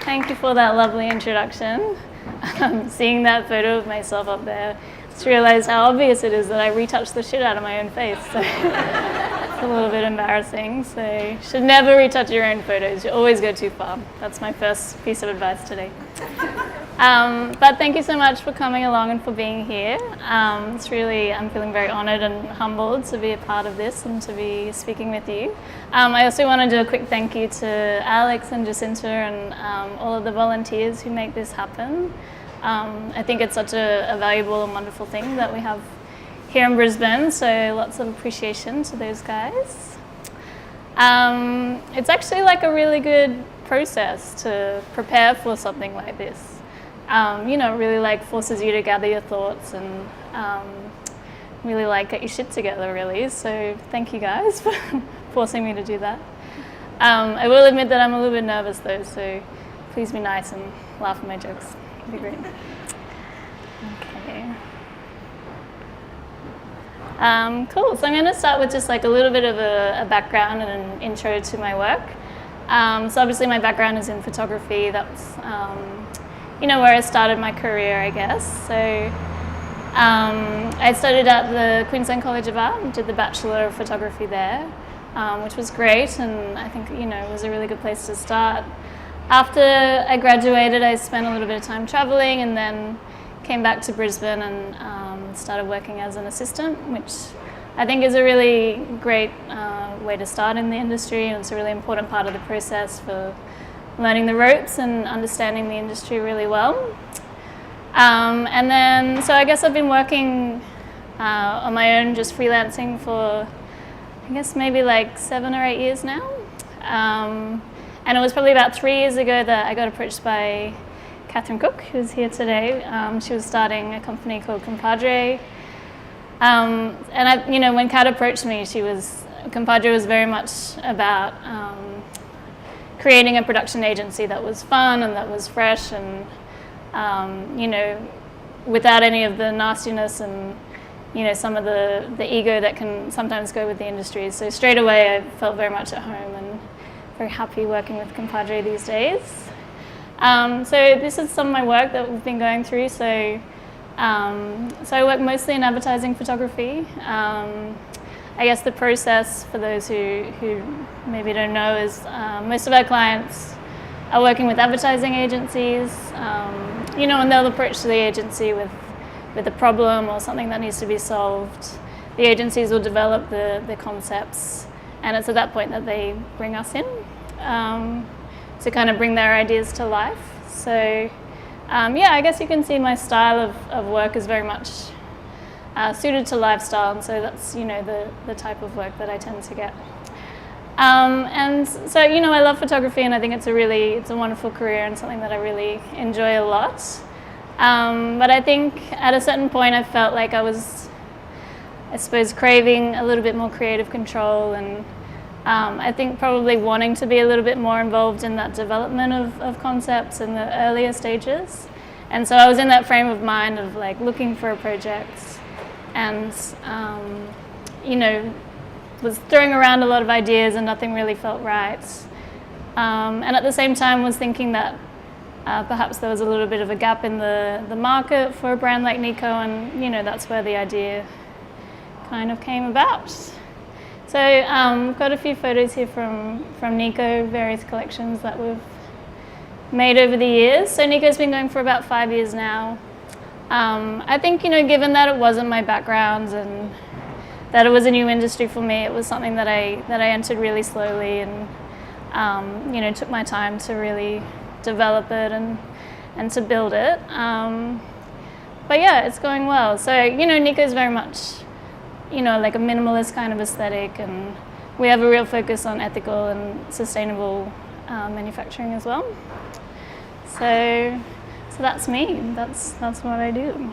Thank you for that lovely introduction. Seeing that photo of myself up there, just realised how obvious it is that I retouched the shit out of my own face. So it's a little bit embarrassing. So you should never retouch your own photos. You always go too far. That's my first piece of advice today. But thank you so much for coming along and for being here. I'm feeling very honoured and humbled to be a part of this and to be speaking with you. I also want to do a quick thank you to Alex and Jacinta and all of the volunteers who make this happen. I think it's such a valuable and wonderful thing that we have here in Brisbane, so lots of appreciation to those guys. It's actually like a really good process to prepare for something like this. It really like forces you to gather your thoughts and really like get your shit together really. So thank you guys for forcing me to do that. I will admit that I'm a little bit nervous though, so please be nice and laugh at my jokes. It'd be great. Okay. Cool, so I'm going to start with just like a little bit of a background and an intro to my work. So obviously my background is in photography. That's where I started my career, I guess. So I studied at the Queensland College of Art and did the Bachelor of Photography there, which was great, and I think it was a really good place to start. After I graduated, I spent a little bit of time traveling and then came back to Brisbane and started working as an assistant, which I think is a really great way to start in the industry, and it's a really important part of the process for learning the ropes and understanding the industry really well. So I guess I've been working on my own, just freelancing for, I guess maybe like 7 or 8 years now. And it was probably about 3 years ago that I got approached by Catherine Cook, who's here today. She was starting a company called Compadre. When Kat approached me, Compadre was very much about creating a production agency that was fun and that was fresh and, without any of the nastiness and, some of the ego that can sometimes go with the industry. So straight away I felt very much at home and very happy working with Compadre these days. So this is some of my work that we've been going through. So I work mostly in advertising photography. I guess the process, for those who maybe don't know, is most of our clients are working with advertising agencies, and they'll approach the agency with a problem or something that needs to be solved. The agencies will develop the concepts, and it's at that point that they bring us in to kind of bring their ideas to life. So I guess you can see my style of work is very much suited to lifestyle, and so that's the type of work that I tend to get. I love photography, and I think it's a wonderful career and something that I really enjoy a lot. But I think at a certain point I felt like I was, I suppose, craving a little bit more creative control, and I think probably wanting to be a little bit more involved in that development of concepts in the earlier stages. And so I was in that frame of mind of like looking for a project and, was throwing around a lot of ideas and nothing really felt right. And at the same time was thinking that perhaps there was a little bit of a gap in the market for a brand like Nico, and that's where the idea kind of came about. So we've got a few photos here from Nico, various collections that we've made over the years. So Nico's been going for about 5 years now. I think, given that it wasn't my background and that it was a new industry for me, it was something that I entered really slowly and, took my time to really develop it and to build it. But yeah, it's going well. So, Nico's very much, like a minimalist kind of aesthetic, and we have a real focus on ethical and sustainable manufacturing as well. So that's me. That's what I do.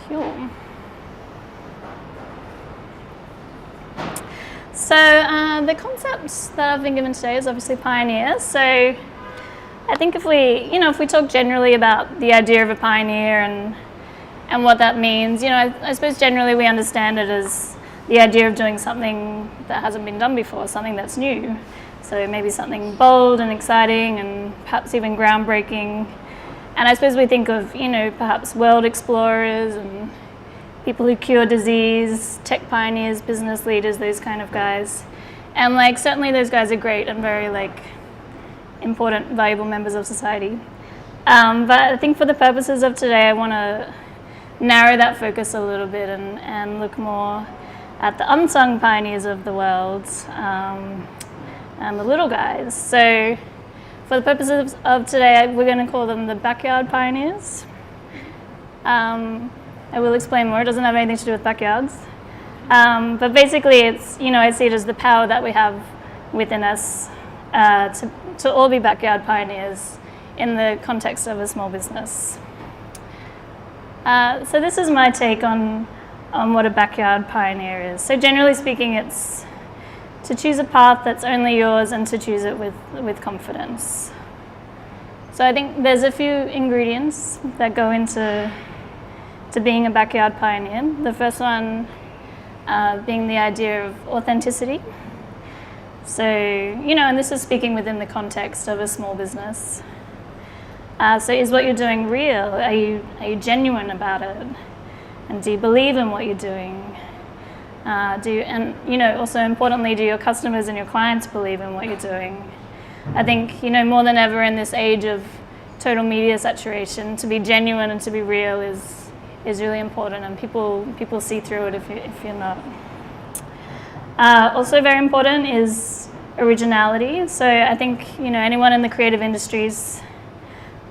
Cool. So the concept that I've been given today is obviously pioneer. So I think if we talk generally about the idea of a pioneer and what that means, I suppose generally we understand it as the idea of doing something that hasn't been done before, something that's new. So maybe something bold and exciting and perhaps even groundbreaking. And I suppose we think of, perhaps world explorers and people who cure disease, tech pioneers, business leaders, those kind of guys. And certainly those guys are great and very important, valuable members of society. But I think for the purposes of today, I want to narrow that focus a little bit and look more at the unsung pioneers of the world and the little guys. So for the purposes of today, we're going to call them the backyard pioneers. I will explain more. It doesn't have anything to do with backyards. But basically, it's, I see it as the power that we have within us to all be backyard pioneers in the context of a small business. So this is my take on what a backyard pioneer is. So generally speaking, it's to choose a path that's only yours and to choose it with confidence. So I think there's a few ingredients that go into being a backyard pioneer. The first one being the idea of authenticity. So, and this is speaking within the context of a small business. So is what you're doing real? Are you genuine about it? And do you believe in what you're doing? Also importantly, do your customers and your clients believe in what you're doing? I think, more than ever in this age of total media saturation, to be genuine and to be real is really important, and people see through it if you're not. Also very important is originality. So I think, anyone in the creative industries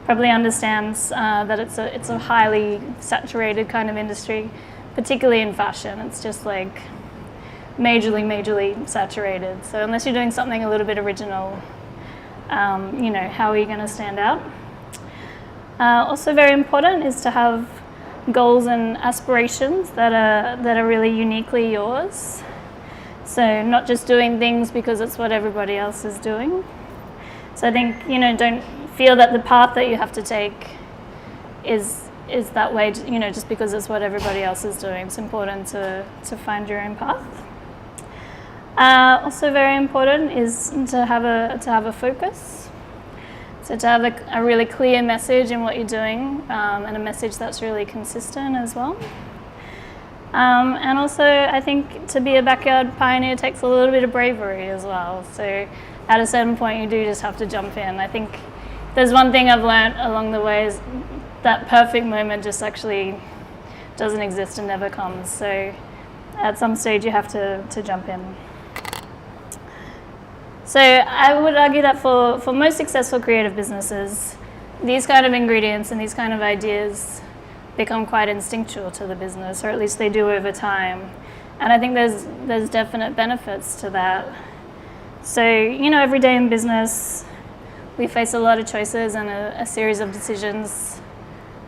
probably understands that it's a highly saturated kind of industry, particularly in fashion. It's just majorly saturated. So unless you're doing something a little bit original, how are you going to stand out? Also very important is to have goals and aspirations that are really uniquely yours. So not just doing things because it's what everybody else is doing. So I think, don't feel that the path that you have to take is that way, just because it's what everybody else is doing. It's important to find your own path. Also very important is to have a focus. So to have a really clear message in what you're doing, and a message that's really consistent as well. And also, I think to be a backyard pioneer takes a little bit of bravery as well. So at a certain point, you do just have to jump in. I think there's one thing I've learned along the way is that perfect moment just actually doesn't exist and never comes. So at some stage, you have to jump in. So I would argue that for most successful creative businesses, these kind of ingredients and these kind of ideas become quite instinctual to the business, or at least they do over time. And I think there's definite benefits to that. So, every day in business, we face a lot of choices and a series of decisions,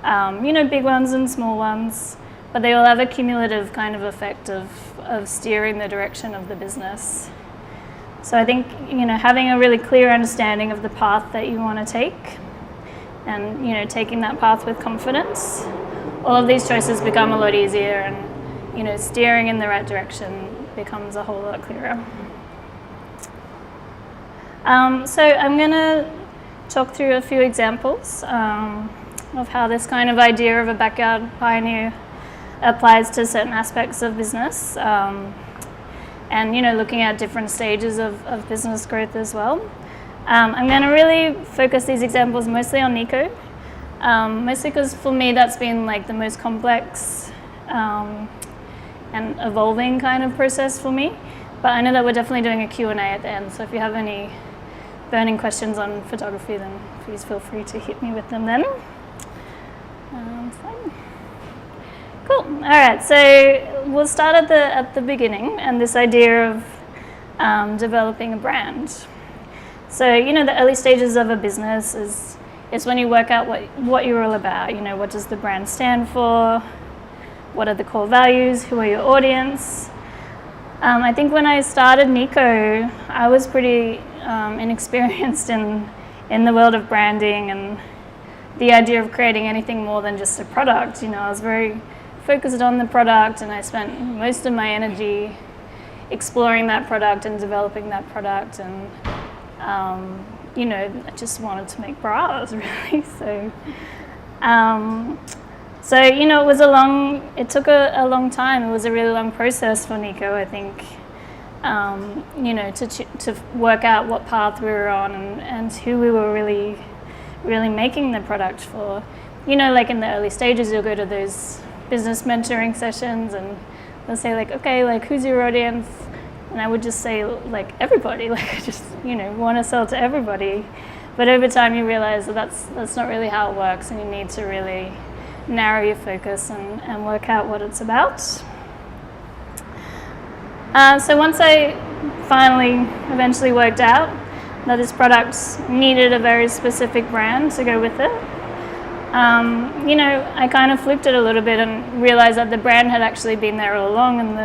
big ones and small ones, but they all have a cumulative kind of effect of steering the direction of the business. So I think, having a really clear understanding of the path that you want to take and, taking that path with confidence, all of these choices become a lot easier, and, steering in the right direction becomes a whole lot clearer. So I'm going to talk through a few examples of how this kind of idea of a backyard pioneer applies to certain aspects of business. And looking at different stages of business growth as well. I'm going to really focus these examples mostly on Nico, mostly because for me that's been the most complex and evolving kind of process for me. But I know that we're definitely doing a Q&A at the end, so if you have any burning questions on photography, then please feel free to hit me with them then. Fine. Cool. All right. So we'll start at the beginning, and this idea of developing a brand. So the early stages of a business is when you work out what you're all about. What does the brand stand for? What are the core values? Who are your audience? I think when I started Nico, I was pretty inexperienced in the world of branding and the idea of creating anything more than just a product. I was very focused on the product, and I spent most of my energy exploring that product and developing that product and You know, I just wanted to make bras, really. So, you know, it took a long time. It was a really long process for Nico, I think, you know, to work out what path we were on and who we were really making the product for. You know, like in the early stages, you'll go to those business mentoring sessions and they'll say like, okay, like who's your audience? And I would just say like everybody, like I just, you know, want to sell to everybody. But over time you realize that that's not really how it works, and you need to really narrow your focus and work out what it's about. So once I eventually worked out that this product needed a very specific brand to go with it, you know, I kind of flipped it a little bit and realized that the brand had actually been there all along, and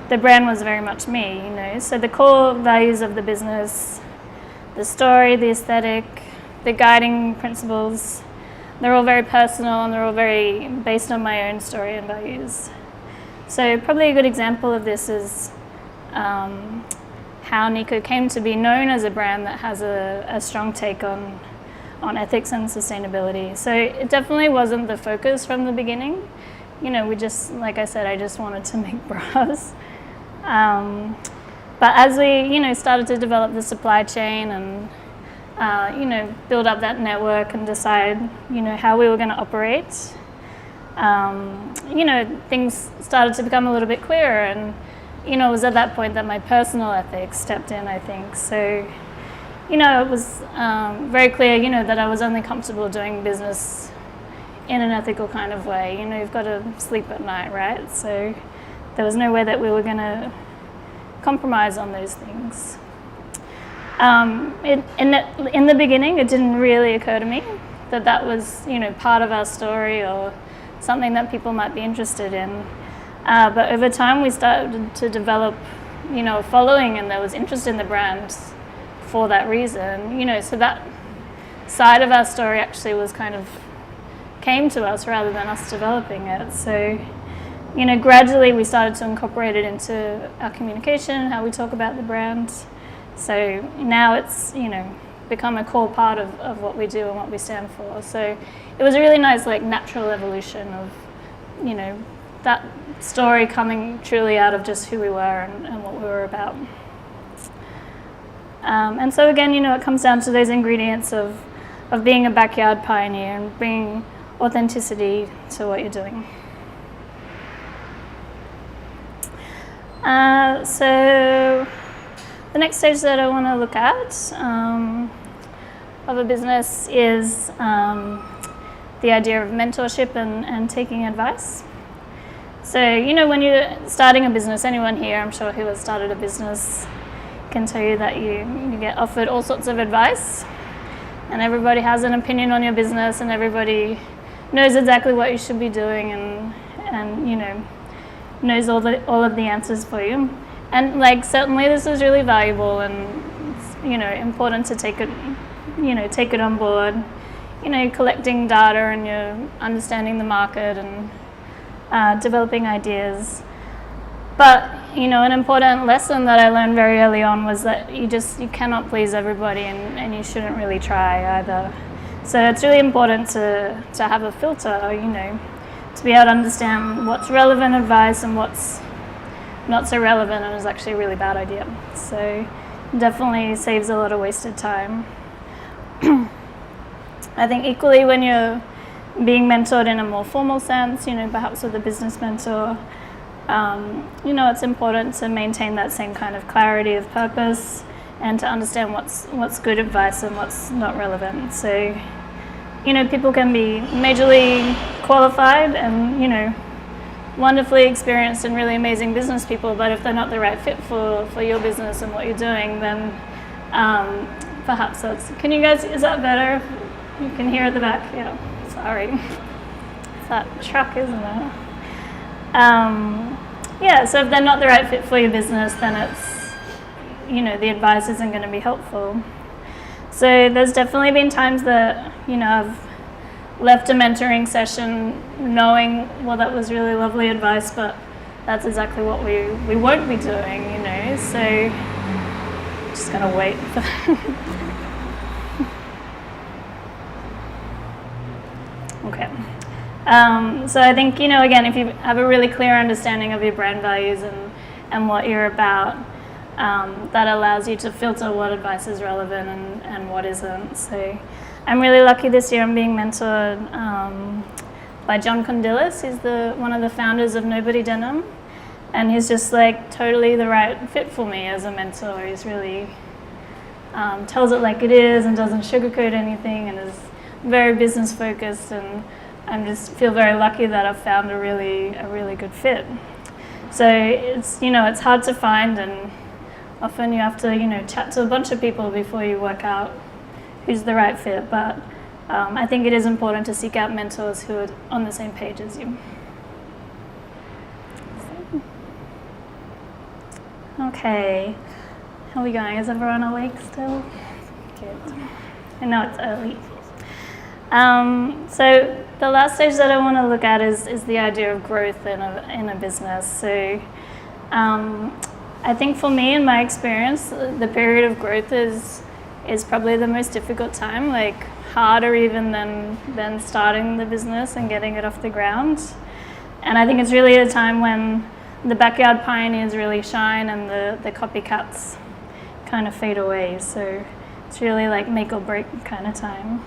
the brand was very much me, you know. So the core values of the business, the story, the aesthetic, the guiding principles, they're all very personal and they're all very based on my own story and values. So probably a good example of this is how Nico came to be known as a brand that has a strong take on ethics and sustainability. So it definitely wasn't the focus from the beginning. You know, we just, like I said, I just wanted to make bras. But as we, you know, started to develop the supply chain and you know, build up that network and decide, you know, how we were going to operate, you know, things started to become a little bit clearer. And, you know, it was at that point that my personal ethics stepped in, I think. So, you know, it was very clear, you know, that I was only comfortable doing business in an ethical kind of way. You know, you've got to sleep at night, right? So there was no way that we were going to compromise on those things. In the beginning, it didn't really occur to me that that was, you know, part of our story or something that people might be interested in. But over time, we started to develop, you know, a following, and there was interest in the brand for that reason. You know, so that side of our story actually was kind of came to us rather than us developing it. So, you know, gradually we started to incorporate it into our communication, how we talk about the brand. So now it's, you know, become a core part of what we do and what we stand for. So it was a really nice, like, natural evolution of, you know, that story coming truly out of just who we were and what we were about. And so again, you know, it comes down to those ingredients of being a backyard pioneer and bringing authenticity to what you're doing. So the next stage that I want to look at of a business is the idea of mentorship and taking advice. So, you know, when you're starting a business, anyone here, I'm sure, who has started a business can tell you that you get offered all sorts of advice, and everybody has an opinion on your business, and everybody knows exactly what you should be doing and you know, knows all of the answers for you. And, like, certainly this is really valuable, and it's, you know, important to take it on board. You know, collecting data and you're understanding the market and developing ideas. But, you know, an important lesson that I learned very early on was that you cannot please everybody, and you shouldn't really try either. So it's really important to have a filter, you know, to be able to understand what's relevant advice and what's not so relevant and is actually a really bad idea. So definitely saves a lot of wasted time. I think equally when you're being mentored in a more formal sense, you know, perhaps with a business mentor, you know, it's important to maintain that same kind of clarity of purpose and to understand what's good advice and what's not relevant. So, you know, people can be majorly qualified and, you know, wonderfully experienced and really amazing business people, but if they're not the right fit for your business and what you're doing, then perhaps that's... Can you guys... Is that better? You can hear at the back? Yeah. Sorry. It's that truck, isn't it? Yeah, so if they're not the right fit for your business, then it's, you know, the advice isn't going to be helpful. So there's definitely been times that, you know, I've left a mentoring session knowing, well, that was really lovely advice, but that's exactly what we won't be doing, you know. So Just gonna wait for Okay. So I think, again, if you have a really clear understanding of your brand values and what you're about, that allows you to filter what advice is relevant and what isn't. So I'm really lucky this year. I'm being mentored by John Condilis. He's one of the founders of Nobody Denim. And he's just like totally the right fit for me as a mentor. He's really tells it like it is and doesn't sugarcoat anything and is very business focused, and I just feel very lucky that I've found a really good fit. So it's hard to find, and often you have to chat to a bunch of people before you work out who's the right fit. But I think it is important to seek out mentors who are on the same page as you. Okay, how are we going? Is everyone awake still? Good. I know it's early. So the last stage that I want to look at is the idea of growth in a business. So I think for me, in my experience, the period of growth is probably the most difficult time, like harder even than starting the business and getting it off the ground. And I think it's really a time when the backyard pioneers really shine and the copycats kind of fade away. So it's really like make or break kind of time.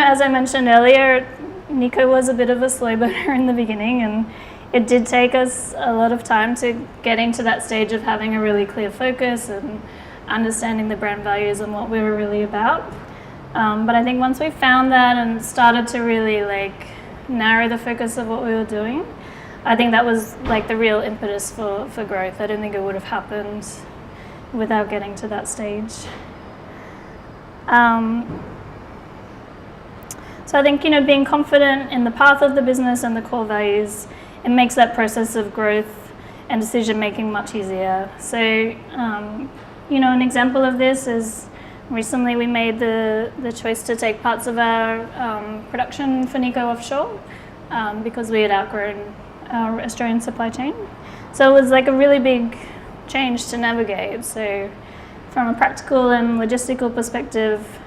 As I mentioned earlier, Nico was a bit of a slow burner in the beginning, and it did take us a lot of time to getting to that stage of having a really clear focus and understanding the brand values and what we were really about. But I think once we found that and started to really narrow the focus of what we were doing, I think that was like the real impetus for growth. I don't think it would have happened without getting to that stage. So I think, being confident in the path of the business and the core values, it makes that process of growth and decision making much easier. So, an example of this is recently we made the choice to take parts of our production for Nico offshore because we had outgrown our Australian supply chain. So it was like a really big change to navigate. So from a practical and logistical perspective,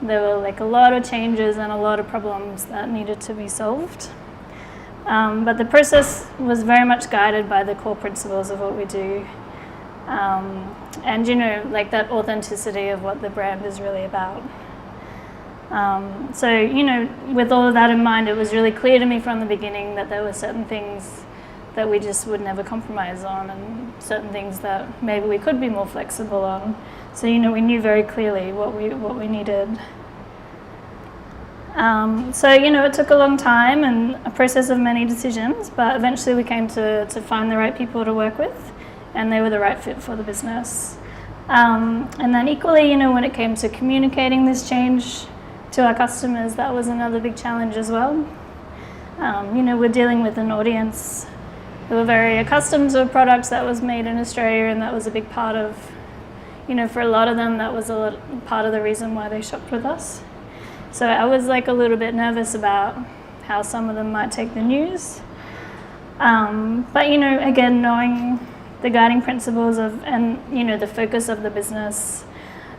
there were a lot of changes and a lot of problems that needed to be solved. But the process was very much guided by the core principles of what we do. And that authenticity of what the brand is really about. With all of that in mind, it was really clear to me from the beginning that there were certain things that we just would never compromise on, and certain things that maybe we could be more flexible on. So we knew very clearly what we needed. It took a long time and a process of many decisions, but eventually we came to find the right people to work with, and they were the right fit for the business. And then equally, when it came to communicating this change to our customers, that was another big challenge as well. We're dealing with an audience who are very accustomed to a product that was made in Australia, and that was a big part of, for a lot of them, that was part of the reason why they shopped with us. So I was a little bit nervous about how some of them might take the news. But again, knowing the guiding principles and the focus of the business,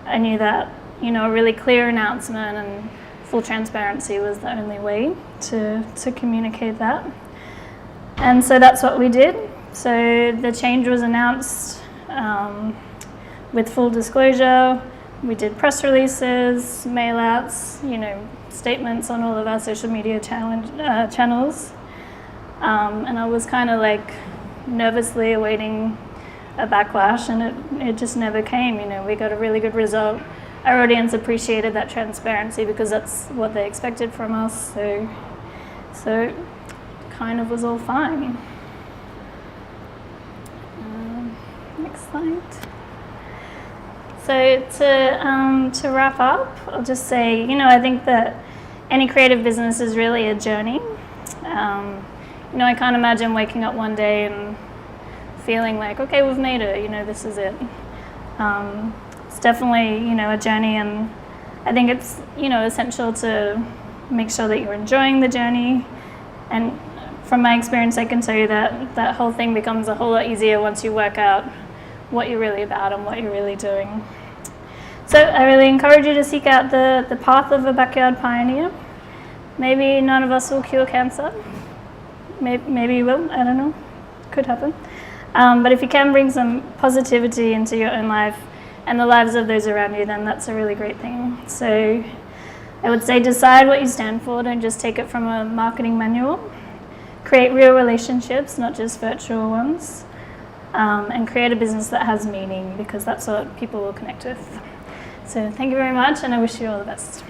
I knew that, a really clear announcement and full transparency was the only way to communicate that. And so that's what we did. So the change was announced with full disclosure. We did press releases, mail outs, statements on all of our social media channels. And I was kind of nervously awaiting a backlash, and it just never came. We got a really good result. Our audience appreciated that transparency because that's what they expected from us. So kind of was all fine. Next slide. So to wrap up, I'll just say, I think that any creative business is really a journey. I can't imagine waking up one day and feeling okay, we've made it, this is it. It's definitely, a journey, and I think it's, essential to make sure that you're enjoying the journey. And from my experience, I can tell you that that whole thing becomes a whole lot easier once you work out what you're really about and what you're really doing. So I really encourage you to seek out the path of a backyard pioneer. Maybe none of us will cure cancer. Maybe you will, I don't know, could happen. But if you can bring some positivity into your own life and the lives of those around you, then that's a really great thing. So I would say decide what you stand for, don't just take it from a marketing manual. Create real relationships, not just virtual ones. And create a business that has meaning, because that's what people will connect with. So thank you very much, and I wish you all the best.